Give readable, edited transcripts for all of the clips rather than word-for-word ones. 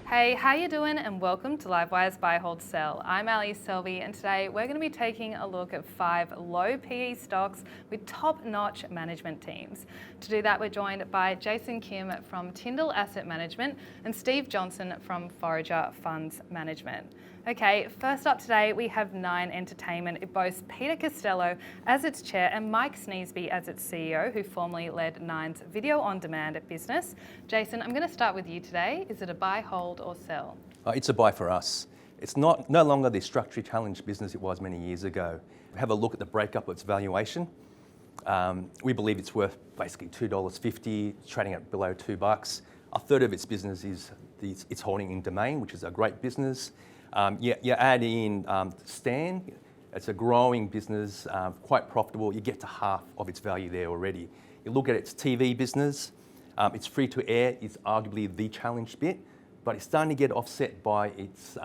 Hey, how you doing? And welcome to Livewire's Buy, Hold, Sell. I'm Ali Selby, and today we're going to be taking a look at 5 low PE stocks with top-notch management teams. To do that, we're joined by Jason Kim from Tyndall Asset Management and Steve Johnson from Forager Funds Management. Okay, first up today we have Nine Entertainment. It boasts Peter Costello as its chair and Mike Sneesby as its CEO, who formerly led Nine's video on demand business. Jason, I'm going to start with you today. Is it a buy, hold, or sell? It's a buy for us. It's no longer the structurally challenged business it was many years ago. Have a look at the breakup of its valuation. We believe it's worth basically $2.50, trading at below $2. A third of its business is its holding in Domain, which is a great business. You add in Stan, it's a growing business, quite profitable. You get to half of its value there already. You look at its TV business, it's free to air, it's arguably the challenged bit, but it's starting to get offset by its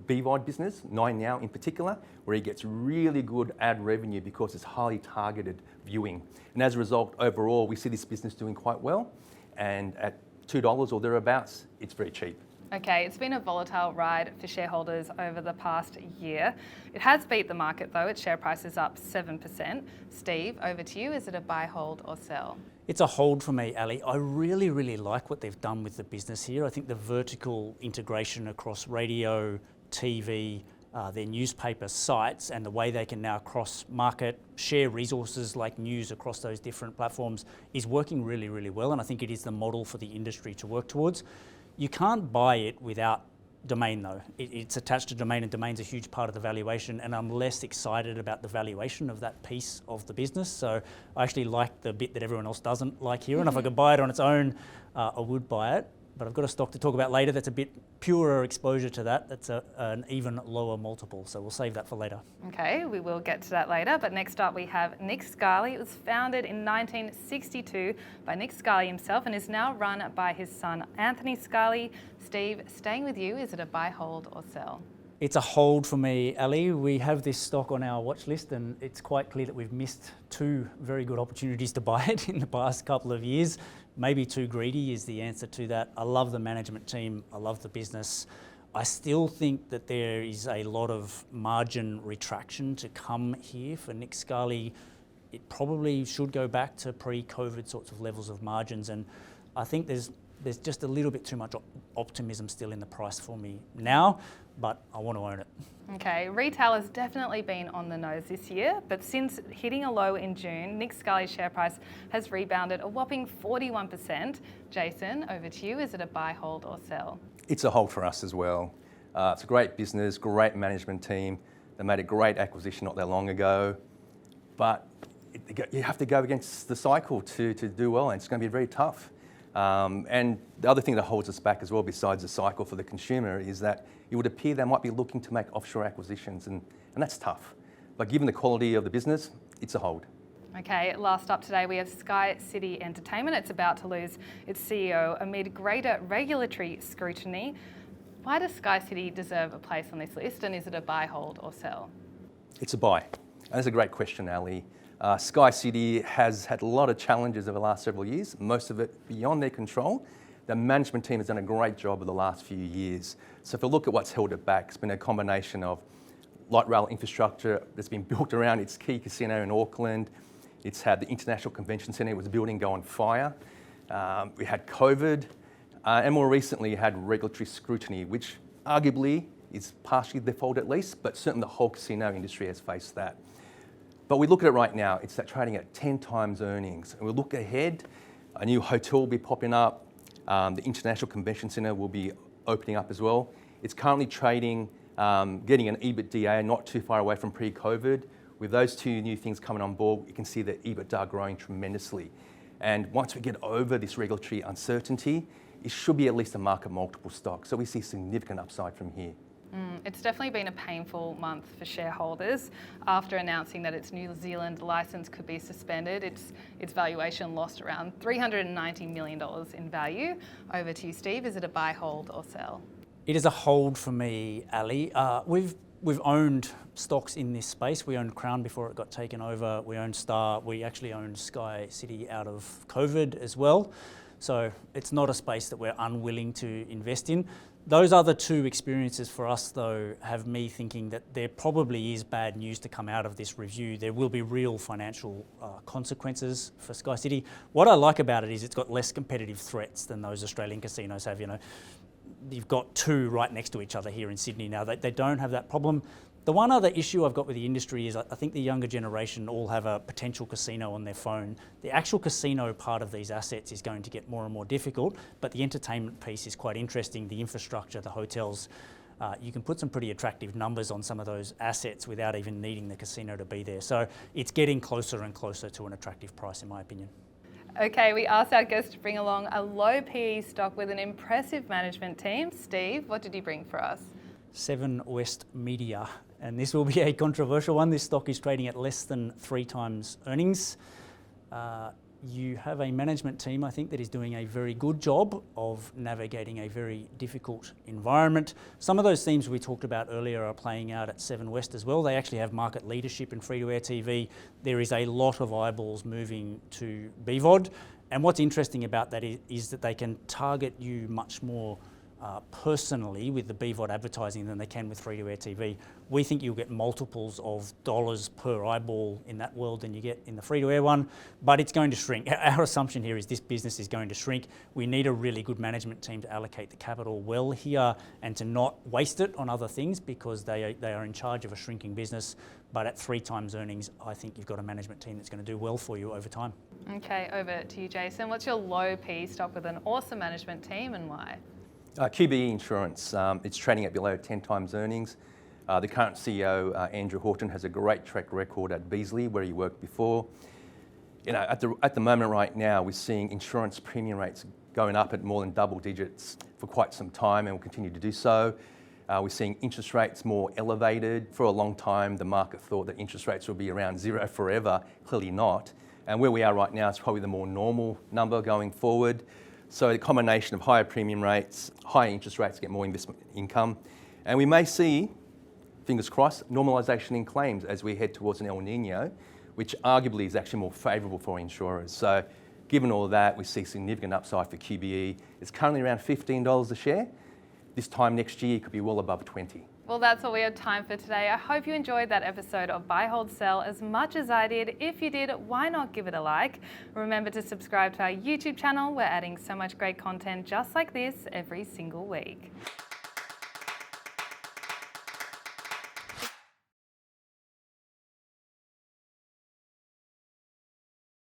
BVOD business, 9Now in particular, where it gets really good ad revenue because it's highly targeted viewing. And as a result, overall, we see this business doing quite well. And at $2 or thereabouts, it's very cheap. Okay, it's been a volatile ride for shareholders over the past year. It has beat the market though. Its share price is up 7%. Steve, over to you. Is it a buy, hold, or sell? It's a hold for me, Ali. I really like what they've done with the business here. I think the vertical integration across radio, TV, their newspaper sites, and the way they can now cross-market, share resources like news across those different platforms is working really well, and I think it is the model for the industry to work towards. You can't buy it without Domain though. It's attached to Domain, and Domain's a huge part of the valuation, and I'm less excited about the valuation of that piece of the business. So I actually like the bit that everyone else doesn't like here, and if I could buy it on its own, I would buy it. But I've got a stock to talk about later that's a bit purer exposure to that. That's an even lower multiple, so we'll save that for later. Okay, we will get to that later. But next up we have Nick Scali. It was founded in 1962 by Nick Scali himself and is now run by his son Anthony Scali. Steve, staying with you, is it a buy, hold, or sell? It's a hold for me, Ali. We have this stock on our watch list, and it's quite clear that we've missed 2 very good opportunities to buy it in the past couple of years. Maybe too greedy is the answer to that. I love the management team. I love the business. I still think that there is a lot of margin retraction to come here for Nick Scali. It probably should go back to pre-COVID sorts of levels of margins, and I think there's just a little bit too much optimism still in the price for me now, but I want to own it. Okay, retail has definitely been on the nose this year, but since hitting a low in June, Nick Scali's share price has rebounded a whopping 41%. Jason, over to you. Is it a buy, hold, or sell? It's a hold for us as well. It's a great business, great management team. They made a great acquisition not that long ago, but you have to go against the cycle to do well, and it's going to be very tough. And the other thing that holds us back as well, besides the cycle for the consumer, is that it would appear they might be looking to make offshore acquisitions, and that's tough. But given the quality of the business, it's a hold. Okay, last up today we have SkyCity Entertainment. It's about to lose its CEO amid greater regulatory scrutiny. Why does SkyCity deserve a place on this list, and is it a buy, hold, or sell? It's a buy. And that's a great question, Ali. SkyCity has had a lot of challenges over the last several years, most of it beyond their control. The management team has done a great job over the last few years. So if you look at what's held it back, it's been a combination of light rail infrastructure that's been built around its key casino in Auckland. It's had the International Convention Centre it was building go on fire. We had COVID, and more recently had regulatory scrutiny, which arguably is partially their fault at least, but certainly the whole casino industry has faced that. But we look at it right now, it's trading at 10 times earnings. And we look ahead, a new hotel will be popping up, the International Convention Centre will be opening up as well. It's currently trading, getting an EBITDA not too far away from pre-COVID. With those 2 new things coming on board, you can see the EBITDA growing tremendously. And once we get over this regulatory uncertainty, it should be at least a market multiple stock. So we see significant upside from here. It's definitely been a painful month for shareholders. After announcing that its New Zealand licence could be suspended, its valuation lost around $390 million in value. Over to you, Steve. Is it a buy, hold, or sell? It is a hold for me, Ali. We've owned stocks in this space. We owned Crown before it got taken over. We owned Star. We actually owned SkyCity out of COVID as well. So it's not a space that we're unwilling to invest in. Those other two experiences for us, though, have me thinking that there probably is bad news to come out of this review. There will be real financial consequences for SkyCity. What I like about it is it's got less competitive threats than those Australian casinos have. You know, you've got two right next to each other here in Sydney now. They don't have that problem. The one other issue I've got with the industry is I think the younger generation all have a potential casino on their phone. The actual casino part of these assets is going to get more and more difficult, but the entertainment piece is quite interesting. The infrastructure, the hotels, you can put some pretty attractive numbers on some of those assets without even needing the casino to be there. So it's getting closer and closer to an attractive price, in my opinion. Okay, we asked our guests to bring along a low PE stock with an impressive management team. Steve, what did you bring for us? 7 West Media, and this will be a controversial one. This stock is trading at less than 3 times earnings. You have a management team, I think, that is doing a very good job of navigating a very difficult environment. Some of those themes we talked about earlier are playing out at 7 West as well. They actually have market leadership in free-to-air TV. There is a lot of eyeballs moving to BVOD, and what's interesting about that is that they can target you much more personally with the BVOD advertising than they can with free-to-air TV. We think you'll get multiples of dollars per eyeball in that world than you get in the free-to-air one, but it's going to shrink. Our assumption here is this business is going to shrink. We need a really good management team to allocate the capital well here and to not waste it on other things because they are in charge of a shrinking business. But at 3 times earnings, I think you've got a management team that's going to do well for you over time. Okay, over to you, Jason. What's your low PE stock with an awesome management team and why? QBE Insurance, it's trading at below 10 times earnings. The current CEO, Andrew Horton, has a great track record at Beazley, where he worked before. You know, at the moment right now, we're seeing insurance premium rates going up at more than double digits for quite some time and will continue to do so. We're seeing interest rates more elevated. For a long time, the market thought that interest rates would be around 0 forever, clearly not. And where we are right now is probably the more normal number going forward. So the combination of higher premium rates, higher interest rates get more investment income. And we may see, fingers crossed, normalisation in claims as we head towards an El Nino, which arguably is actually more favourable for insurers. So given all of that, we see significant upside for QBE. It's currently around $15 a share. This time next year, it could be well above 20. Well, that's all we have time for today. I hope you enjoyed that episode of Buy, Hold, Sell as much as I did. If you did, why not give it a like? Remember to subscribe to our YouTube channel. We're adding so much great content just like this every single week.